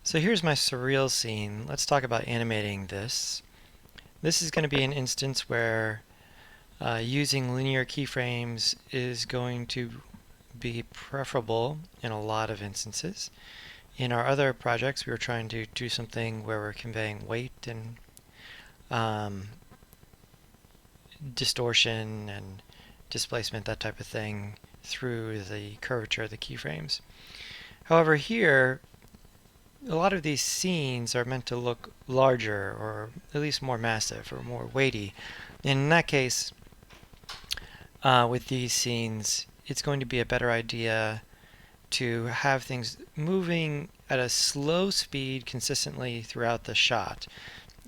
So here's my surreal scene. Let's talk about animating this. This is going to be an instance where using linear keyframes is going to be preferable in a lot of instances. In our other projects, we were trying to do something where we're conveying weight and distortion and displacement, that type of thing, through the curvature of the keyframes. However, here, a lot of these scenes are meant to look larger, or at least more massive, or more weighty. And in that case, with these scenes, it's going to be a better idea to have things moving at a slow speed consistently throughout the shot.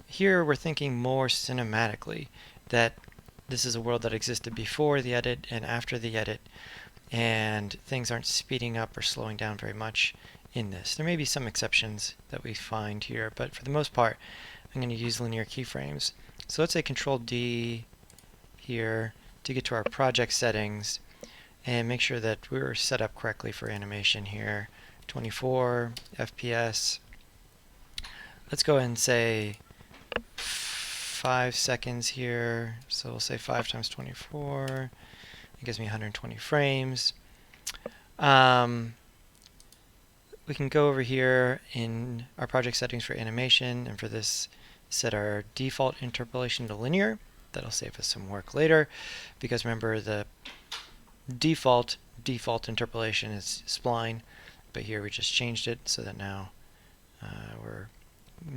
Here we're thinking more cinematically, that this is a world that existed before the edit and after the edit, and things aren't speeding up or slowing down very much in this. There may be some exceptions that we find here, but for the most part, I'm going to use linear keyframes. So let's say Control D here to get to our project settings and make sure that we're set up correctly for animation here. 24 FPS. Let's go ahead and say 5 seconds here. So we'll say 5 times 24. It gives me 120 frames. We can go over here in our project settings for animation, and for this set our default interpolation to linear. That'll save us some work later, because remember the default interpolation is spline, but here we just changed it so that now we're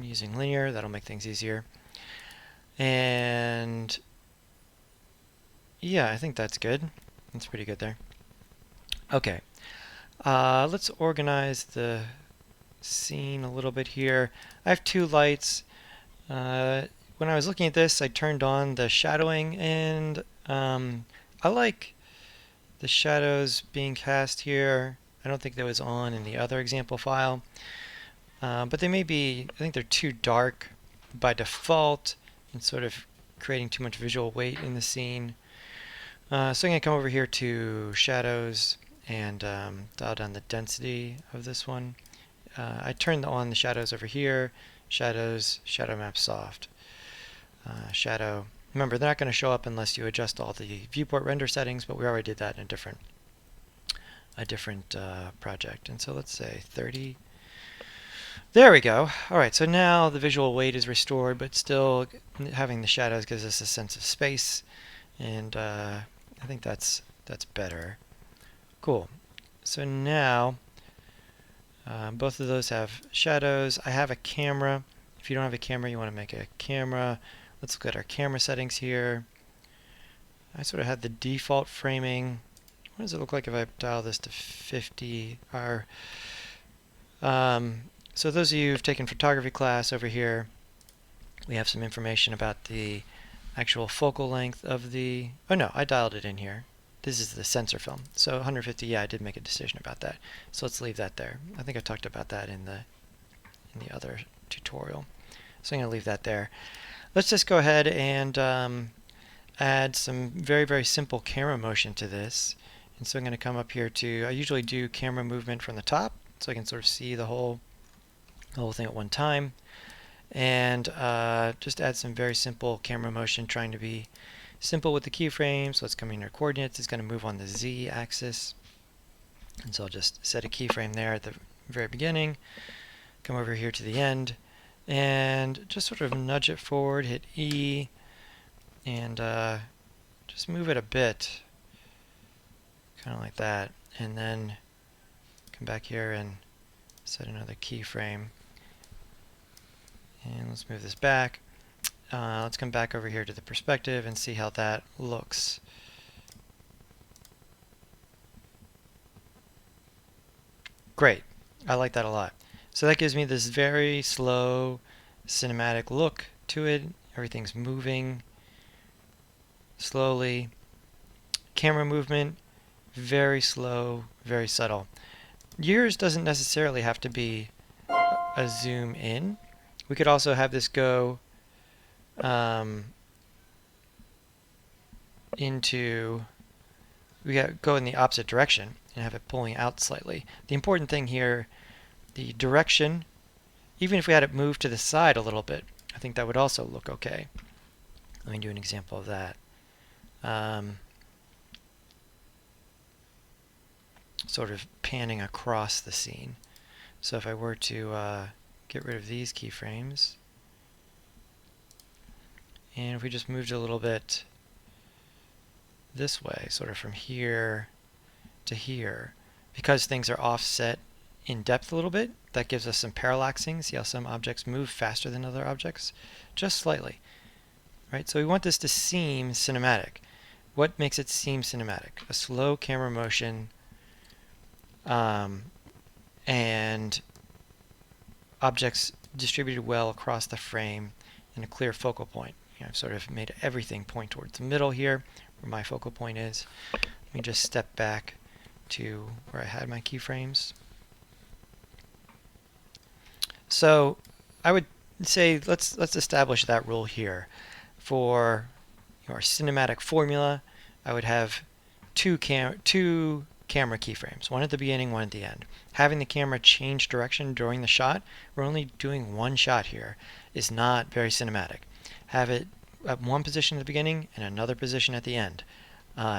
using linear. That'll make things easier. And yeah, I think that's good. That's pretty good there. Okay, let's organize the scene a little bit here. I have two lights. When I was looking at this, I turned on the shadowing, and I like the shadows being cast here. I don't think that was on in the other example file, but they may be, I think they're too dark by default and sort of creating too much visual weight in the scene. So I'm going to come over here to shadows and dial down the density of this one. I turned on the shadows over here. Shadows, shadow map soft. Shadow. Remember, they're not going to show up unless you adjust all the viewport render settings, but we already did that in a different project. And so let's say 30. There we go. All right, so now the visual weight is restored, but still having the shadows gives us a sense of space, and I think that's better. Cool. So now both of those have shadows. I have a camera. If you don't have a camera, you want to make a camera. Let's look at our camera settings here. I sort of had the default framing. What does it look like if I dial this to 50? So those of you who've taken photography class over here, we have some information about the actual focal length of the... Oh no, I dialed it in here. This is the sensor film. So 150, yeah, I did make a decision about that. So let's leave that there. I think I talked about that in the other tutorial. So I'm going to leave that there. Let's just go ahead and add some very, very simple camera motion to this. And so I'm going to come up here to, I usually do camera movement from the top, so I can sort of see the whole thing at one time. And just add some very simple camera motion, trying to be simple with the keyframes. So let's come in our coordinates. It's going to move on the Z axis. And so I'll just set a keyframe there at the very beginning, come over here to the end, and just sort of nudge it forward, hit E, and just move it a bit, kind of like that. And then come back here and set another keyframe. And let's move this back. Let's come back over here to the perspective and see how that looks. Great. I like that a lot. So that gives me this very slow cinematic look to it. Everything's moving slowly. Camera movement, very slow, very subtle. Yours doesn't necessarily have to be a zoom in. We could also have this go go in the opposite direction and have it pulling out slightly. The important thing here, the direction even if we had it moved to the side a little bit, I think that would also look okay. Let me do an example of that. Sort of panning across the scene. So if I were to get rid of these keyframes, and if we just moved a little bit this way, sort of from here to here, because things are offset in depth a little bit, that gives us some parallaxing. See how some objects move faster than other objects? Just slightly. Right? So we want this to seem cinematic. What makes it seem cinematic? A slow camera motion and objects distributed well across the frame in a clear focal point. I've sort of made everything point towards the middle here, where my focal point is. Let me just step back to where I had my keyframes. So I would say let's establish that rule here. For our cinematic formula, I would have two camera keyframes, one at the beginning, one at the end. Having the camera change direction during the shot, we're only doing one shot here, is not very cinematic. Have it at one position at the beginning and another position at the end.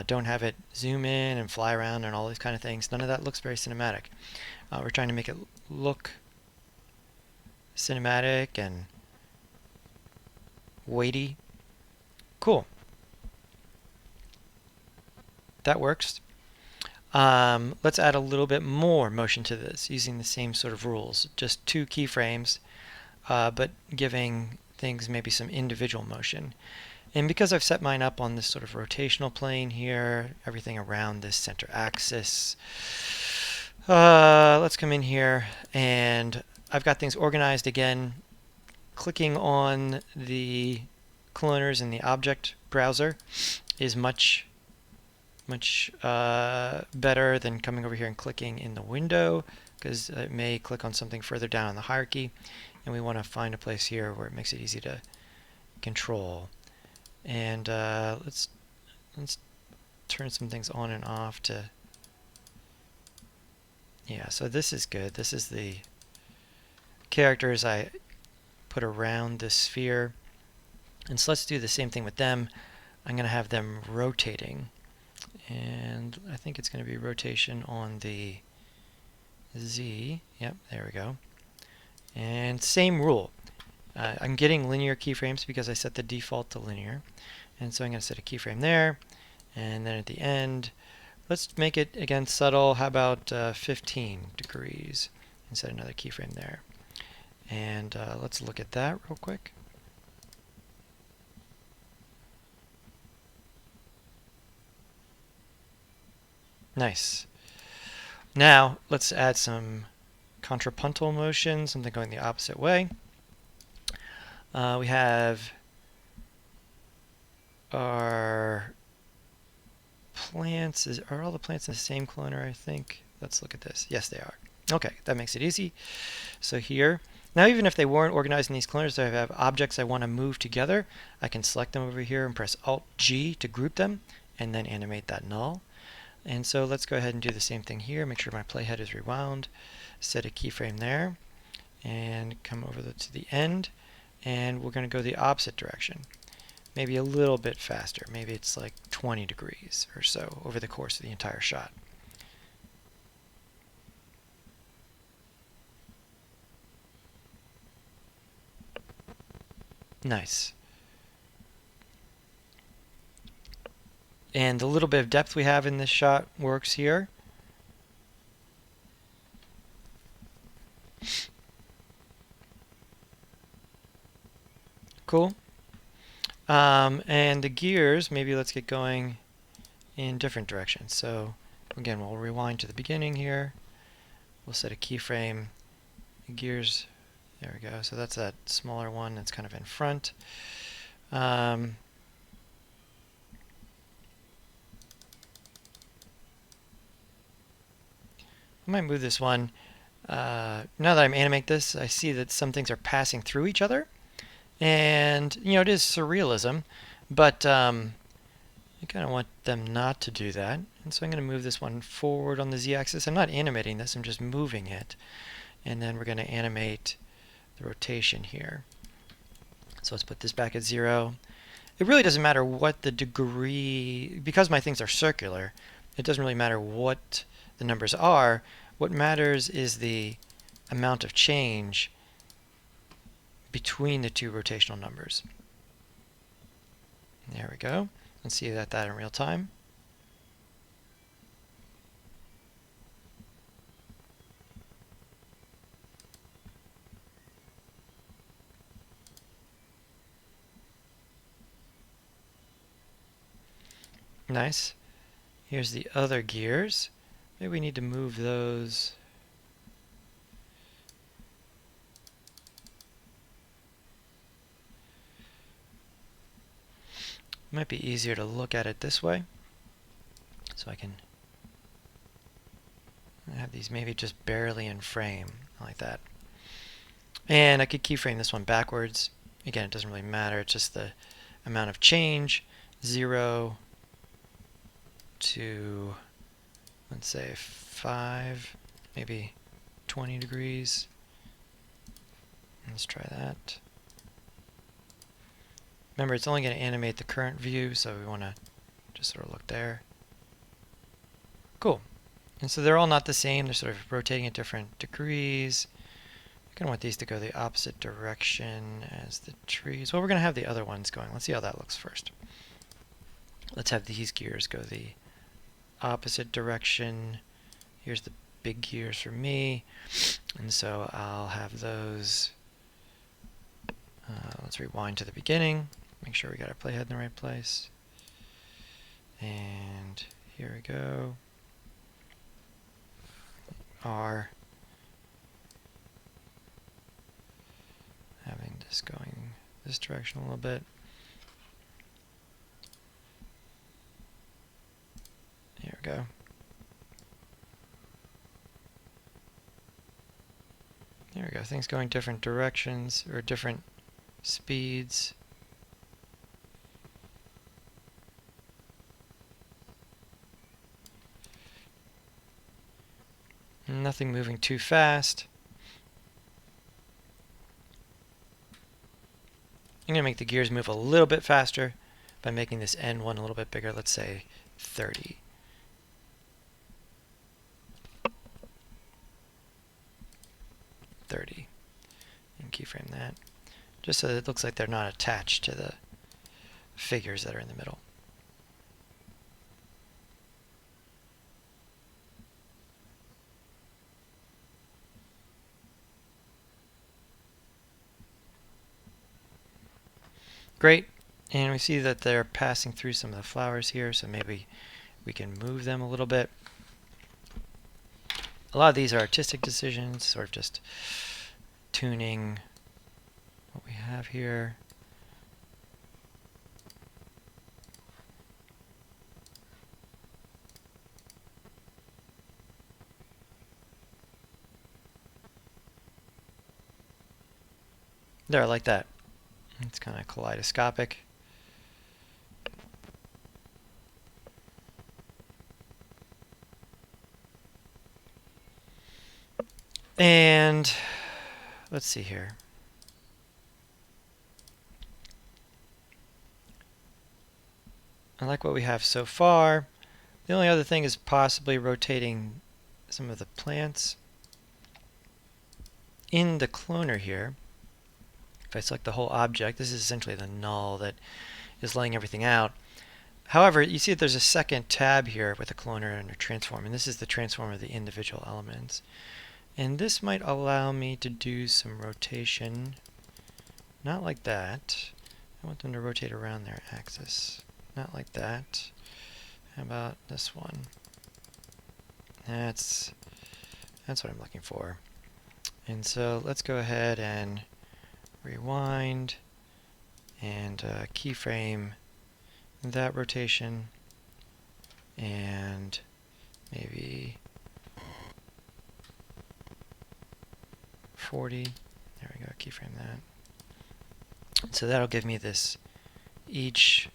Don't have it zoom in and fly around and all these kind of things. None of that looks very cinematic. We're trying to make it look cinematic and weighty. Cool. That works. Let's add a little bit more motion to this using the same sort of rules. Just two keyframes, but giving things maybe some individual motion. And because I've set mine up on this sort of rotational plane here, everything around this center axis, let's come in here, and I've got things organized again. Clicking on the cloners in the object browser is much better than coming over here and clicking in the window, because it may click on something further down in the hierarchy, and we want to find a place here where it makes it easy to control. And let's turn some things on and off to, yeah, so this is good. This is the characters I put around this sphere. And so let's do the same thing with them. I'm going to have them rotating. And I think it's going to be rotation on the Z. Yep, there we go. And same rule. I'm getting linear keyframes because I set the default to linear. And so I'm going to set a keyframe there. And then at the end, let's make it, again, subtle. How about 15 degrees? And set another keyframe there. And let's look at that real quick. Nice. Now, let's add some contrapuntal motion, something going the opposite way. We have our plants. Are all the plants in the same cloner, I think? Let's look at this. Yes, they are. Okay, that makes it easy. So here, now even if they weren't organized in these cloners, I have objects I want to move together. I can select them over here and press Alt-G to group them, and then animate that null. And so let's go ahead and do the same thing here. Make sure my playhead is rewound. Set a keyframe there, and come over to the end. And we're going to go the opposite direction. Maybe a little bit faster. Maybe it's like 20 degrees or so over the course of the entire shot. Nice. And the little bit of depth we have in this shot works here. Cool. And the gears, maybe let's get going in different directions. So again, we'll rewind to the beginning here. We'll set a keyframe. Gears, there we go. So that's that smaller one that's kind of in front. I might move this one. Now that I'm animating this, I see that some things are passing through each other. And, you know, it is surrealism, but I kind of want them not to do that. And so I'm going to move this one forward on the z-axis. I'm not animating this, I'm just moving it. And then we're going to animate the rotation here. So let's put this back at 0. It really doesn't matter what the degree, because my things are circular, it doesn't really matter what the numbers are. What matters is the amount of change between the two rotational numbers. There we go. Let's see that in real time. Nice. Here's the other gears. Maybe we need to move those. Might be easier to look at it this way. So I can have these maybe just barely in frame, like that. And I could keyframe this one backwards. Again, it doesn't really matter. It's just the amount of change. 0 to, let's say, 5, maybe 20 degrees. Let's try that. Remember, it's only going to animate the current view, so we want to just sort of look there. Cool. And so they're all not the same. They're sort of rotating at different degrees. I kind of want these to go the opposite direction as the trees. Well, we're going to have the other ones going. Let's see how that looks first. Let's have these gears go the opposite direction. Here's the big gears for me. And so I'll have those. Let's rewind to the beginning. Make sure we got our playhead in the right place. And here we go. R. Having this going this direction a little bit. Here we go. There we go. Things going different directions or different speeds. Nothing moving too fast. I'm going to make the gears move a little bit faster by making this end one a little bit bigger. Let's say 30. And keyframe that. Just so that it looks like they're not attached to the figures that are in the middle. Great. And we see that they're passing through some of the flowers here, so maybe we can move them a little bit. A lot of these are artistic decisions, sort of just tuning what we have here. There, like that. It's kind of kaleidoscopic. And let's see here. I like what we have so far. The only other thing is possibly rotating some of the plants. In the cloner here, if I select the whole object, this is essentially the null that is laying everything out. However, you see that there's a second tab here with a cloner under transform, and this is the transform of the individual elements. And this might allow me to do some rotation, not like that. I want them to rotate around their axis, not like that. How about this one? That's what I'm looking for. And so let's go ahead and rewind and keyframe that rotation, and maybe 40. There we go, keyframe that. So that'll give me this, each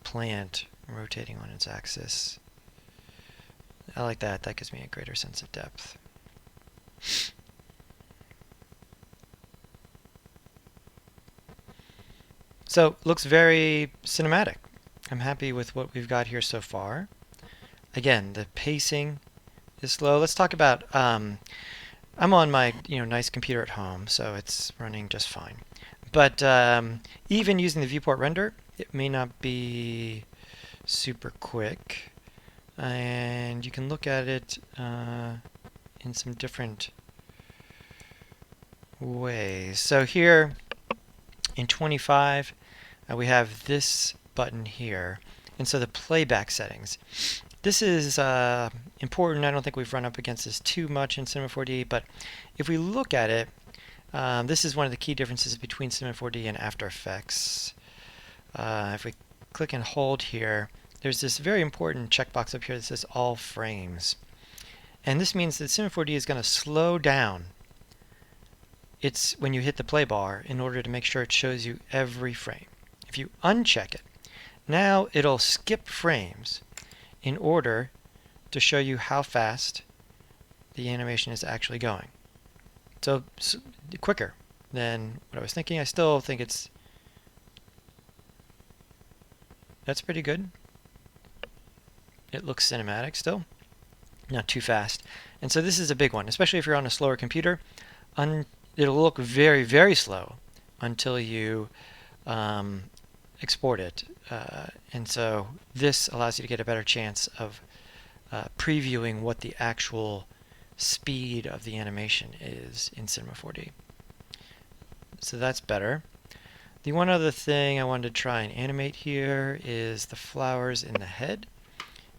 plant rotating on its axis. I like that. That gives me a greater sense of depth. So looks very cinematic. I'm happy with what we've got here so far. Again, the pacing is slow. Let's talk about, I'm on my nice computer at home, so it's running just fine. But even using the viewport render, it may not be super quick. And you can look at it in some different ways. So here in 25, we have this button here. And so the playback settings. This is important. I don't think we've run up against this too much in Cinema 4D, but if we look at it, this is one of the key differences between Cinema 4D and After Effects. If we click and hold here, there's this very important checkbox up here that says All Frames. And this means that Cinema 4D is going to slow down when you hit the play bar in order to make sure it shows you every frame. If you uncheck it, now it'll skip frames in order to show you how fast the animation is actually going. So quicker than what I was thinking. I still think that's pretty good. It looks cinematic still, not too fast. And so this is a big one, especially if you're on a slower computer. It'll look very, very slow until you export it. And so this allows you to get a better chance of previewing what the actual speed of the animation is in Cinema 4D. So that's better. The one other thing I wanted to try and animate here is the flowers in the head.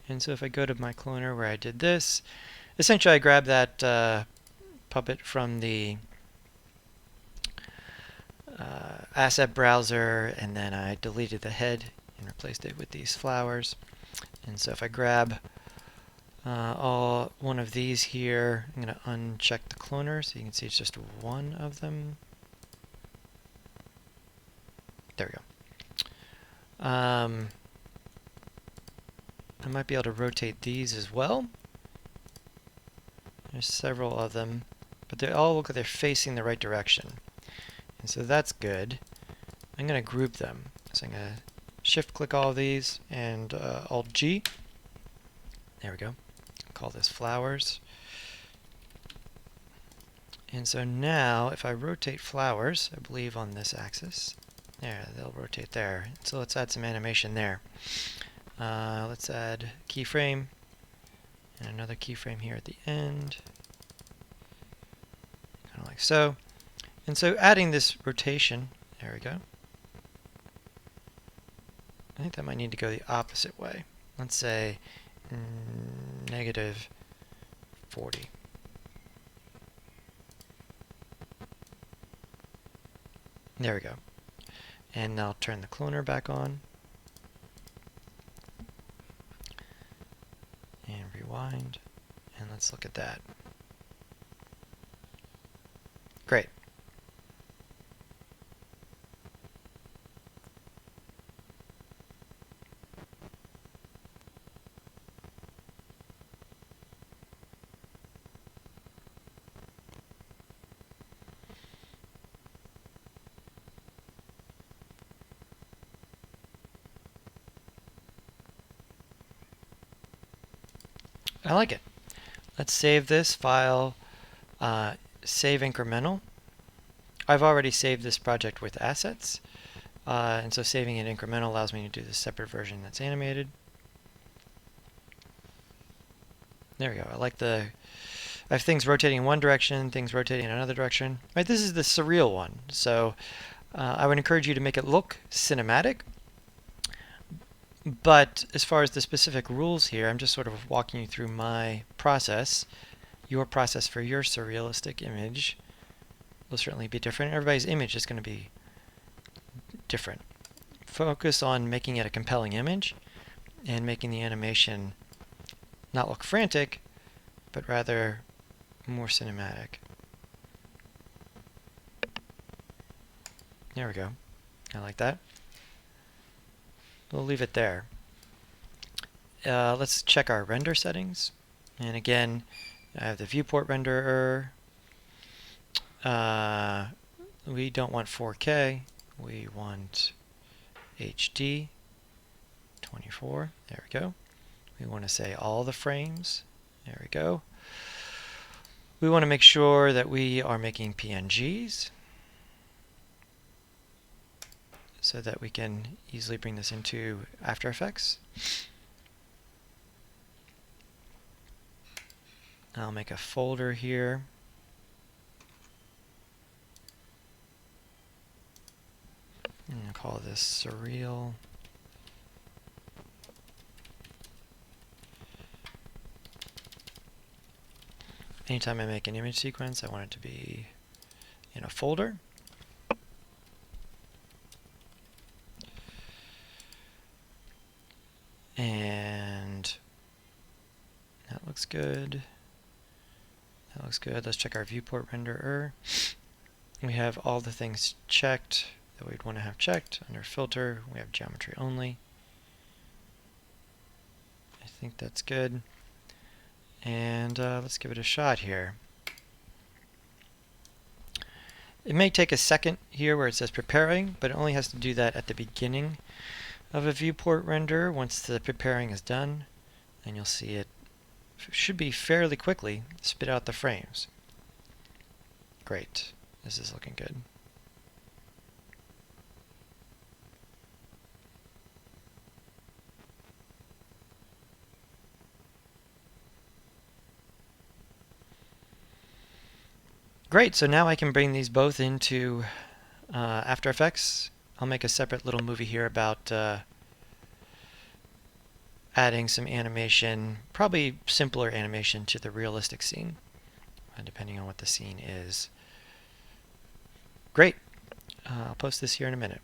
And so if I go to my cloner where I did this, essentially I grabbed that puppet from the asset browser, and then I deleted the head and replaced it with these flowers. And so if I grab one of these here, I'm going to uncheck the cloner so you can see it's just one of them. There we go. I might be able to rotate these as well. There's several of them, but they all look like they're facing the right direction. And so that's good. I'm going to group them. So I'm going to shift click all of these and Alt G. There we go. Call this flowers. And so now if I rotate flowers, I believe on this axis, there, they'll rotate there. So let's add some animation there. Let's add keyframe and another keyframe here at the end. Kind of like so. And so adding this rotation, there we go. I think that might need to go the opposite way. Let's say -40. There we go. And I'll turn the cloner back on. And rewind. And let's look at that. Great. I like it. Let's save this file, save incremental. I've already saved this project with assets, and so saving it incremental allows me to do the separate version that's animated. There we go. I have things rotating in one direction, things rotating in another direction. Right, this is the surreal one, so I would encourage you to make it look cinematic. But as far as the specific rules here, I'm just sort of walking you through my process. Your process for your surrealistic image will certainly be different. Everybody's image is going to be different. Focus on making it a compelling image and making the animation not look frantic, but rather more cinematic. There we go. I like that. We'll leave it there. Let's check our render settings. And again, I have the viewport renderer. We don't want 4K. We want HD 24. There we go. We want to say all the frames. There we go. We want to make sure that we are making PNGs so that we can easily bring this into After Effects. I'll make a folder here. I'm going to call this Surreal. Anytime I make an image sequence, I want it to be in a folder. And that looks good. That looks good. Let's check our viewport renderer. We have all the things checked that we'd want to have checked. Under filter, we have geometry only. I think that's good. And let's give it a shot here. It may take a second here where it says preparing, but it only has to do that at the beginning of a viewport render. Once the preparing is done, then you'll see it should be fairly quickly spit out the frames. Great. This is looking good. Great, so now I can bring these both into After Effects. I'll make a separate little movie here about adding some animation, probably simpler animation to the realistic scene, depending on what the scene is. Great. I'll post this here in a minute.